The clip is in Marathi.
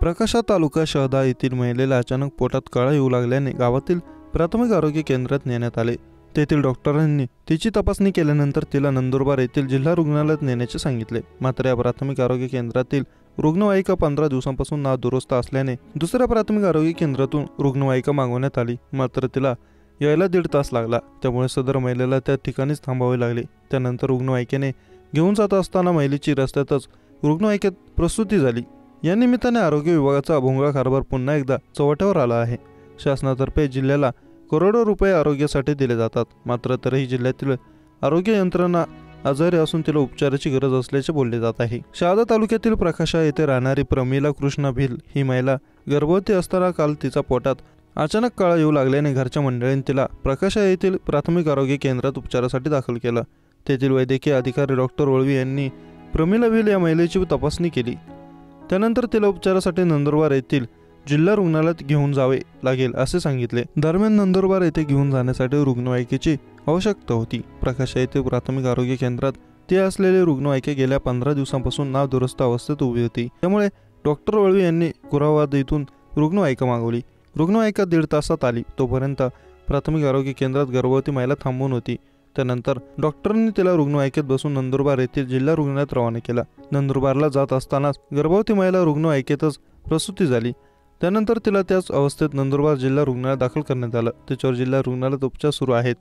प्रकाशा तालुका शहादा येथील महिलेला अचानक पोटात कळा येऊ लागल्याने गावातील प्राथमिक आरोग्य केंद्रात नेण्यात आले। तेथील डॉक्टरांनी तिची तपासणी केल्यानंतर तिला नंदुरबार येथील जिल्हा रुग्णालयात नेण्याचे सांगितले। मात्र या प्राथमिक आरोग्य केंद्रातील रुग्णवाहिका 15 दिवसांपासून नादुरुस्त असल्याने दुसऱ्या प्राथमिक आरोग्य केंद्रातून रुग्णवाहिका मागवण्यात आली। मात्र तिला यायला 1.5 तास लागला, त्यामुळे सदर महिलेला त्या ठिकाणीच थांबावे लागले। त्यानंतर रुग्णवाहिकेने घेऊन जात असताना महिलेची रस्त्यातच रुग्णवाहिकेत प्रसूती झाली। या निमित्ताने आरोग्य विभागाचा भोंगळा कारभार पुन्हा एकदा चव्हाट्यावर आला आहे। शासनातर्फे जिल्ह्याला करोडो रुपये आरोग्यासाठी दिले जातात, मात्र तरीही जिल्ह्यातील आरोग्य यंत्रणा आजारी असून तिला उपचाराची गरज असल्याचे बोलले जात आहे। शहादा तालुक्यातील प्रकाशा येथे राहणारी प्रमिला कृष्ण भिल ही महिला गर्भवती असताना काल तिचा पोटात अचानक कळा येऊ लागल्याने घरच्या मंडळींनी तिला प्रकाशा येथील प्राथमिक आरोग्य केंद्रात उपचारासाठी दाखल केलं। तेथील वैद्यकीय अधिकारी डॉक्टर वळवी यांनी प्रमिला भिल या महिलेची तपासणी केली। त्यानंतर तिला उपचारासाठी नंदुरबार येथील जिल्हा रुग्णालयात घेऊन जावे लागेल असे सांगितले। दरम्यान नंदुरबार येथे घेऊन जाण्यासाठी रुग्णवाहिकेची आवश्यकता होती। प्रकाशा येथे प्राथमिक आरोग्य केंद्रात ती असलेली रुग्णवाहिका गेल्या 15 दिवसांपासून नादुरुस्त अवस्थेत उभी होती। त्यामुळे डॉक्टर वळवी यांनी कुरावाद येथून रुग्णवाहिका मागवली। रुग्णवाहिका 1.5 तासात आली। तोपर्यंत प्राथमिक आरोग्य केंद्रात गर्भवती महिला थांबून होती। त्यानंतर डॉक्टरांनी तिला रुग्णवाहिकेत बसून नंदुरबार येथील जिल्हा रुग्णालयात रवाना केला। नंदुरबारला जात असतानाच गर्भवती महिला रुग्णवाहिकेतच प्रसूती झाली। त्यानंतर तिला त्याच अवस्थेत नंदुरबार जिल्हा रुग्णालयात दाखल करण्यात आलं। त्याच्यावर जिल्हा रुग्णालयात उपचार सुरू आहेत।